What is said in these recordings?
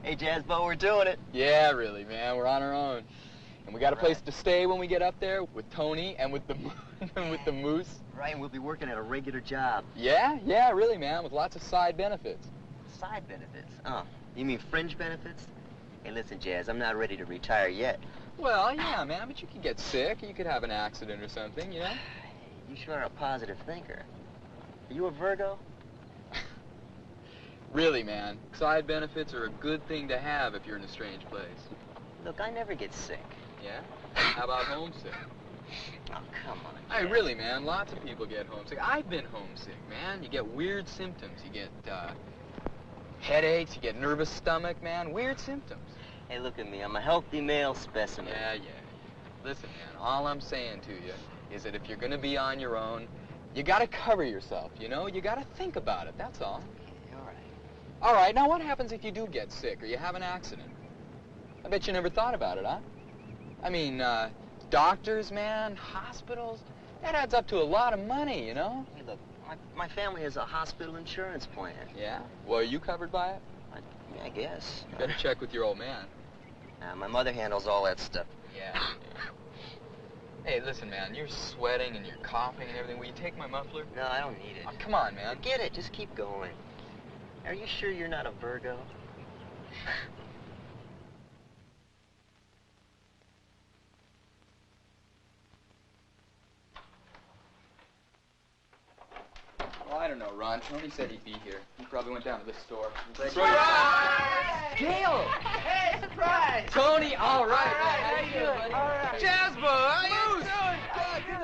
Hey, Jazzbo, we're doing it. Yeah, really, man. We're on our own. And we got a place to stay when we get up there with Tony and with the with the moose. Right, and we'll be working at a regular job. Yeah, really, man, with lots of side benefits. Side benefits? Oh, you mean fringe benefits? Hey, listen, Jazz, I'm not ready to retire yet. Well, yeah, man, but you could get sick. You could have an accident or something, you know? You sure are a positive thinker. Are you a Virgo? Really, man, side benefits are a good thing to have if you're in a strange place. Look, I never get sick. Yeah? How about homesick? Oh, come on, Hey, Jazz. really, man, lots of people get homesick. I've been homesick, man. You get weird symptoms. You get, headaches, you get nervous stomach, man. Weird symptoms. Hey, look at me. I'm a healthy male specimen. Yeah. Listen, man, all I'm saying to you is that if you're gonna be on your own, you gotta cover yourself, you know? You gotta think about it, that's all. Okay, all right. All right, now what happens if you do get sick or you have an accident? I bet you never thought about it, huh? I mean, doctors, man, hospitals, that adds up to a lot of money, you know? Hey, look, my family has a hospital insurance plan. Yeah? Well, are you covered by it? I guess. You better check with your old man. My mother handles all that stuff. Yeah. Hey, listen, man, you're sweating and you're coughing and everything. Will you take my muffler? No, I don't need it. Oh, come on, man. Forget it. Just keep going. Are you sure you're not a Virgo? Well, I don't know, Ron. Tony said he'd be here. He probably went down to this store. Surprise! Gail! Hey, surprise! Tony, all right. How you doing? buddy? All right. Jazzbo, how you doing?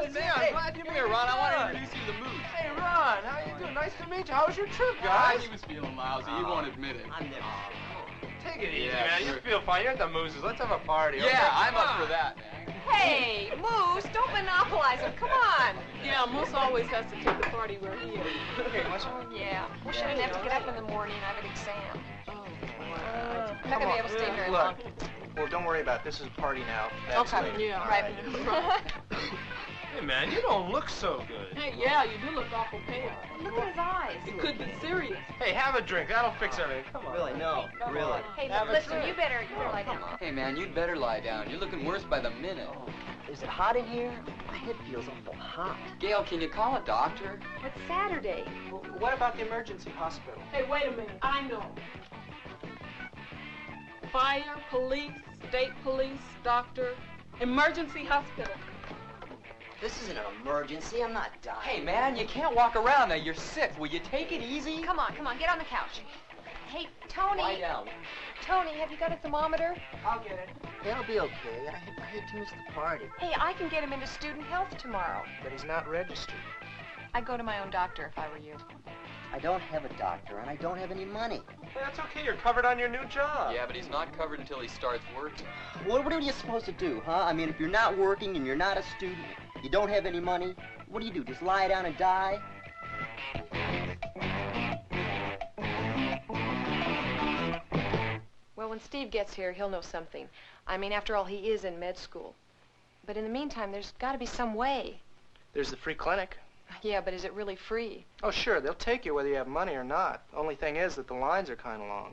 Good, Man, I'm glad you're here, Ron. I want to introduce you to the moose. Hey, Ron, how you doing? Nice to meet you. How was your trip, Ah, guys? he was feeling lousy. He won't admit it. I'm never Take it easy, Yeah, man. sure. You feel fine. You're at the Mooses. Let's have a party. Yeah, okay? I'm Come up for on. that, man. Hey, Moose, don't monopolize him. Come on. Yeah, Moose always has to take the party where he is. Hey, what's Oh, yeah. We shouldn't have to get up in the morning. I have an exam. I'm not going to be able to stay very long. Well, don't worry about it. This is a party now. That's Okay. later. Yeah. All Right. Hey, man, you don't look so good. Hey, yeah, you do look awful pale. Look at his eyes. It could be serious. Hey, have a drink. That'll fix everything. Come on. Really, no. Really. Hey, Have a listen, drink. you better lie down. Hey, man, you'd better lie down. You're looking worse by the minute. Is it hot in here? My head feels awful hot. Gail, can you call a doctor? It's Saturday. What about the emergency hospital? Hey, wait a minute. I know. Fire, police, state police, doctor, emergency hospital. This isn't an emergency. I'm not dying. Hey, man, you can't walk around now. You're sick. Will you take it easy? Come on, get on the couch. Hey, Tony. Lie down. Tony, have you got a thermometer? I'll get it. It'll be okay. I hate to miss the party. Hey, I can get him into student health tomorrow. But he's not registered. I'd go to my own doctor if I were you. I don't have a doctor, and I don't have any money. Hey, that's okay. You're covered on your new job. Yeah, but he's not covered until he starts working. What are you supposed to do, huh? I mean, if you're not working and you're not a student, you don't have any money, what do? Just lie down and die? Well, when Steve gets here, he'll know something. I mean, after all, he is in med school. But in the meantime, there's got to be some way. There's the free clinic. Yeah, but is it really free? Oh, sure. They'll take you whether you have money or not. Only thing is that the lines are kind of long.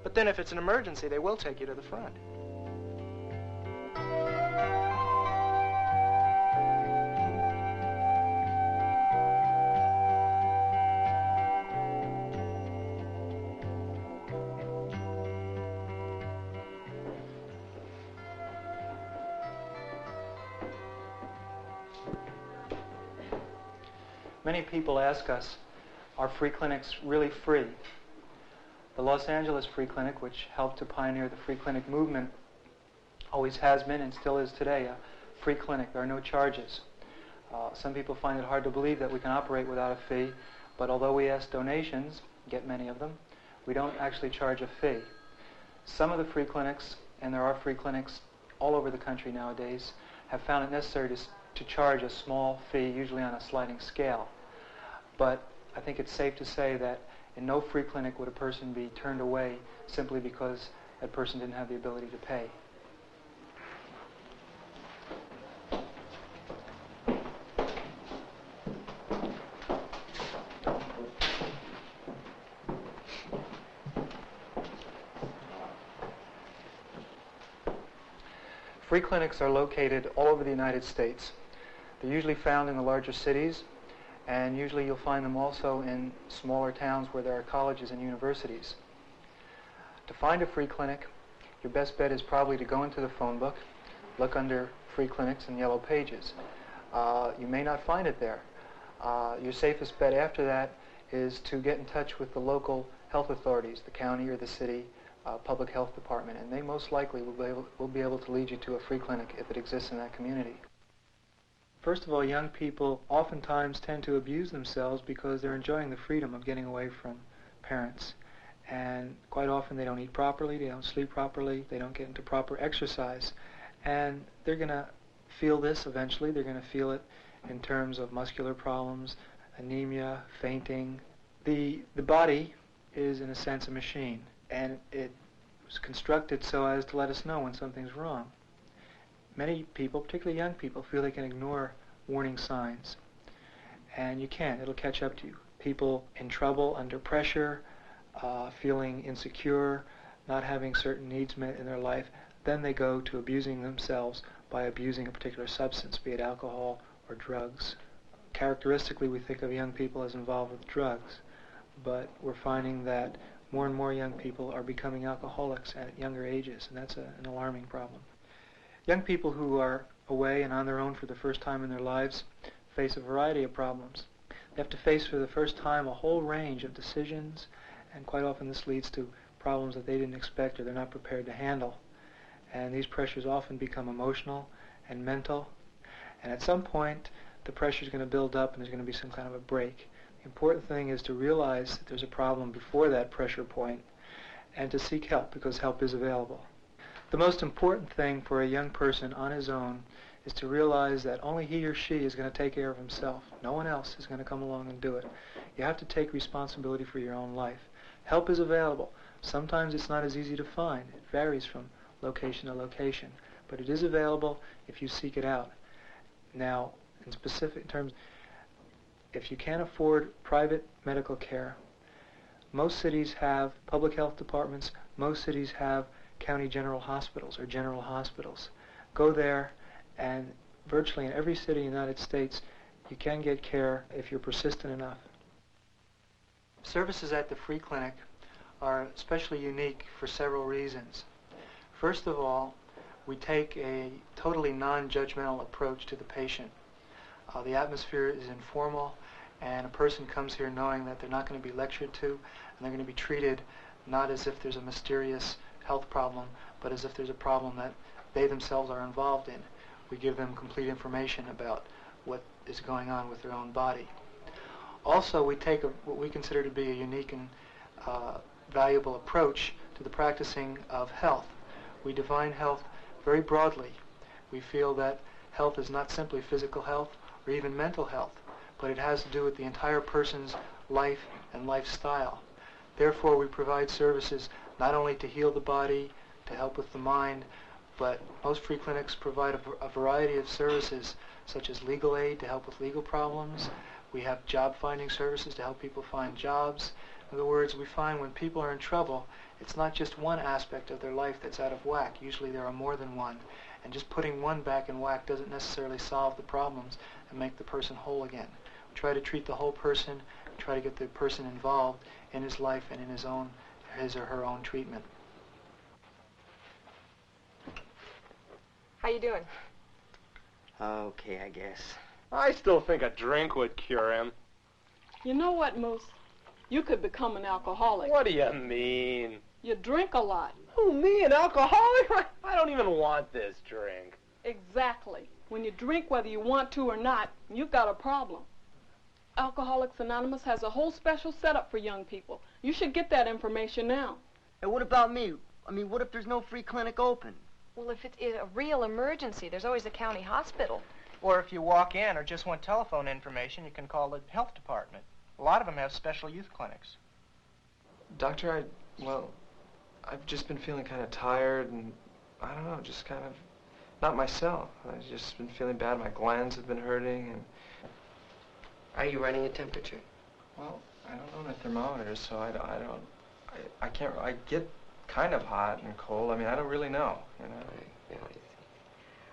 But then if it's an emergency, they will take you to the front. Many people ask us, are free clinics really free? The Los Angeles Free Clinic, which helped to pioneer the free clinic movement, always has been and still is today a free clinic. There are no charges. Some people find it hard to believe that we can operate without a fee, but although we ask donations, get many of them, we don't actually charge a fee. Some of the free clinics, and there are free clinics all over the country nowadays, have found it necessary to charge a small fee, usually on a sliding scale. But I think it's safe to say that in no free clinic would a person be turned away simply because that person didn't have the ability to pay. Free clinics are located all over the United States. They're usually found in the larger cities, and usually you'll find them also in smaller towns where there are colleges and universities. To find a free clinic, your best bet is probably to go into the phone book, look under free clinics and yellow pages. You may not find it there. Your safest bet after that is to get in touch with the local health authorities, the county or the city public health department, and they most likely will be able to lead you to a free clinic if it exists in that community. First of all, young people oftentimes tend to abuse themselves because they're enjoying the freedom of getting away from parents. And quite often they don't eat properly, they don't sleep properly, they don't get into proper exercise. And they're going to feel this eventually. They're going to feel it in terms of muscular problems, anemia, fainting. The body is, in a sense, a machine, and it was constructed so as to let us know when something's wrong. Many people, particularly young people, feel they can ignore warning signs, and you can't. It'll catch up to you. People in trouble, under pressure, feeling insecure, not having certain needs met in their life, then they go to abusing themselves by abusing a particular substance, be it alcohol or drugs. Characteristically, we think of young people as involved with drugs, but we're finding that more and more young people are becoming alcoholics at younger ages, and that's an alarming problem. Young people who are away and on their own for the first time in their lives face a variety of problems. They have to face for the first time a whole range of decisions, and quite often this leads to problems that they didn't expect or they're not prepared to handle. And these pressures often become emotional and mental, and at some point the pressure is going to build up and there's going to be some kind of a break. The important thing is to realize that there's a problem before that pressure point and to seek help, because help is available. The most important thing for a young person on his own is to realize that only he or she is going to take care of himself. No one else is going to come along and do it. You have to take responsibility for your own life. Help is available. Sometimes it's not as easy to find. It varies from location to location, but it is available if you seek it out. Now, in specific terms, if you can't afford private medical care, most cities have public health departments, most cities have county general hospitals or general hospitals. Go there, and virtually in every city in the United States, you can get care if you're persistent enough. Services at the free clinic are especially unique for several reasons. First of all, we take a totally non-judgmental approach to the patient. The atmosphere is informal, and a person comes here knowing that they're not going to be lectured to, and they're going to be treated not as if there's a mysterious health problem, but as if there's a problem that they themselves are involved in. We give them complete information about what is going on with their own body. Also, we take what we consider to be a unique and valuable approach to the practicing of health. We define health very broadly. We feel that health is not simply physical health or even mental health, but it has to do with the entire person's life and lifestyle. Therefore, we provide services not only to heal the body, to help with the mind, but most free clinics provide a variety of services, such as legal aid to help with legal problems. We have job finding services to help people find jobs. In other words, we find when people are in trouble, it's not just one aspect of their life that's out of whack. Usually there are more than one. And just putting one back in whack doesn't necessarily solve the problems and make the person whole again. We try to treat the whole person, try to get the person involved in his life and in his or her own treatment. How you doing? Okay, I guess. I still think a drink would cure him. You know what, Moose? You could become an alcoholic. What do you mean? You drink a lot. Who, me, an alcoholic? I don't even want this drink. Exactly. When you drink whether you want to or not, you've got a problem. Alcoholics Anonymous has a whole special setup for young people. You should get that information now. And what about me? I mean, what if there's no free clinic open? Well, if it's a real emergency, there's always a county hospital. Or if you walk in or just want telephone information, you can call the health department. A lot of them have special youth clinics. Doctor, I've just been feeling kind of tired and, I don't know, just kind of not myself. I've just been feeling bad. My glands have been hurting and... Are you running a temperature? Well, I don't own a thermometer, so I can't, I get kind of hot and cold. I mean, I don't really know, you know. Right, yeah, I see.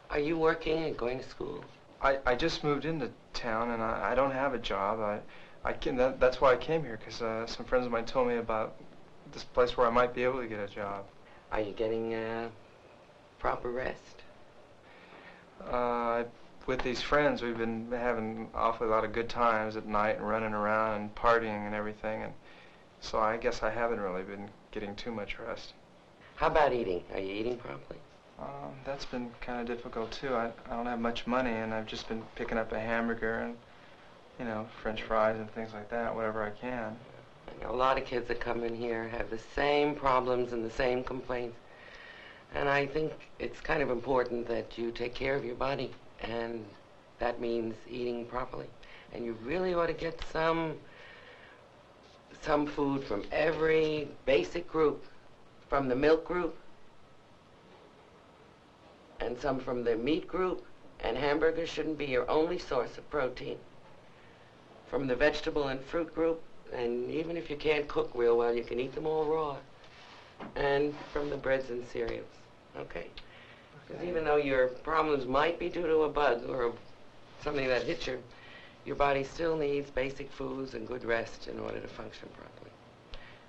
Are you working and going to school? I just moved into town, and I don't have a job. That's why I came here, because some friends of mine told me about this place where I might be able to get a job. Are you getting proper rest? With these friends, we've been having an awfully lot of good times at night and running around and partying and everything, and so I guess I haven't really been getting too much rest. How about eating? Are you eating properly? That's been kind of difficult, too. I don't have much money, and I've just been picking up a hamburger and, you know, French fries and things like that, whatever I can. I know a lot of kids that come in here have the same problems and the same complaints. And I think it's kind of important that you take care of your body, and that means eating properly. And you really ought to get some food from every basic group, from the milk group, and some from the meat group, and hamburgers shouldn't be your only source of protein. From the vegetable and fruit group, and even if you can't cook real well, you can eat them all raw. And from the breads and cereals, okay? Because even though your problems might be due to a bug or something that hit your body still needs basic foods and good rest in order to function properly.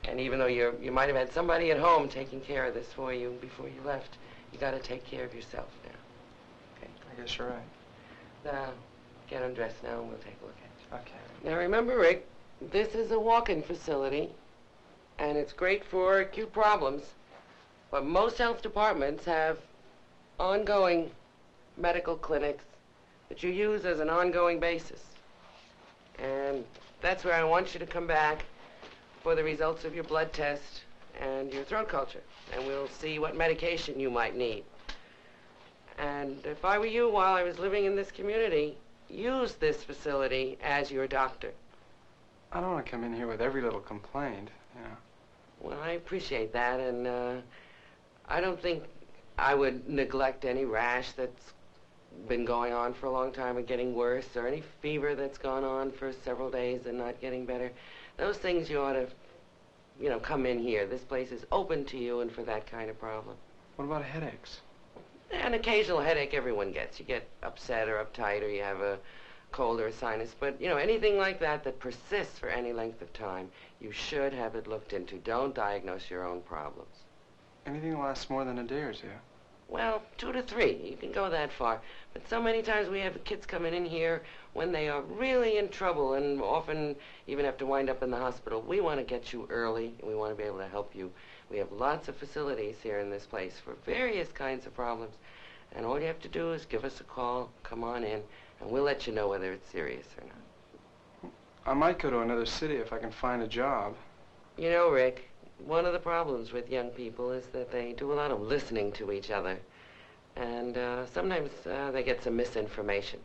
And even though you might have had somebody at home taking care of this for you before you left, you got to take care of yourself now. Okay? I guess you're right. Now, get undressed now and we'll take a look at you. Okay. Now remember, Rick, this is a walk-in facility, and it's great for acute problems, but most health departments have ongoing medical clinics that you use as an ongoing basis. And that's where I want you to come back for the results of your blood test and your throat culture, and we'll see what medication you might need. And if I were you, while I was living in this community, use this facility as your doctor. I don't want to come in here with every little complaint, you know. Well, I appreciate that, and I don't think I would neglect any rash that's been going on for a long time and getting worse, or any fever that's gone on for several days and not getting better. Those things you ought to, you know, come in here. This place is open to you and for that kind of problem. What about headaches? An occasional headache everyone gets. You get upset or uptight, or you have a cold or a sinus. But, you know, anything like that that persists for any length of time, you should have it looked into. Don't diagnose your own problems. Anything that lasts more than a day or two? Well, 2 to 3. You can go that far. But so many times we have kids coming in here when they are really in trouble and often even have to wind up in the hospital. We want to get you early, and we want to be able to help you. We have lots of facilities here in this place for various kinds of problems. And all you have to do is give us a call, come on in, and we'll let you know whether it's serious or not. I might go to another city if I can find a job. You know, Rick, one of the problems with young people is that they do a lot of listening to each other. And sometimes they get some misinformation.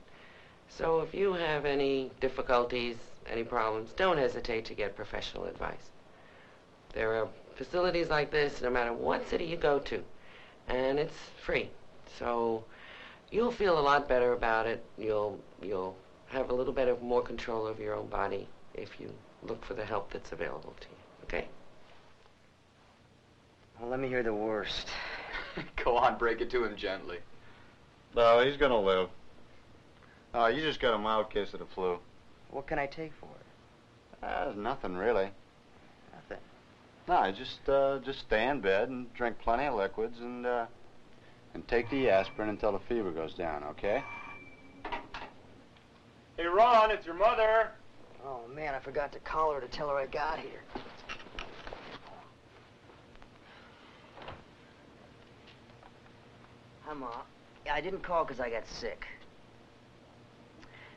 So if you have any difficulties, any problems, don't hesitate to get professional advice. There are facilities like this no matter what city you go to, and it's free. So you'll feel a lot better about it. You'll have a little bit more control over your own body if you look for the help that's available to you, okay? Well, let me hear the worst. Go on, break it to him gently. No, he's gonna live. You just got a mild case of the flu. What can I take for it? Nothing really. Nothing. No, just stay in bed and drink plenty of liquids and take the aspirin until the fever goes down, okay? Hey, Ron, it's your mother. Oh, man, I forgot to call her to tell her I got here. Hi, Mom. Yeah, I didn't call because I got sick.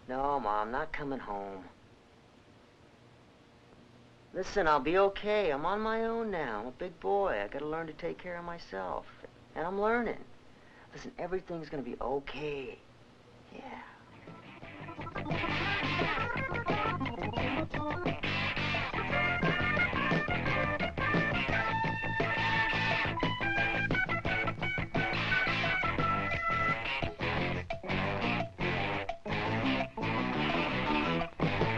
No, Mom, not coming home. Listen, I'll be okay. I'm on my own now. I'm a big boy. I gotta learn to take care of myself. And I'm learning. Listen, everything's gonna be okay. Yeah.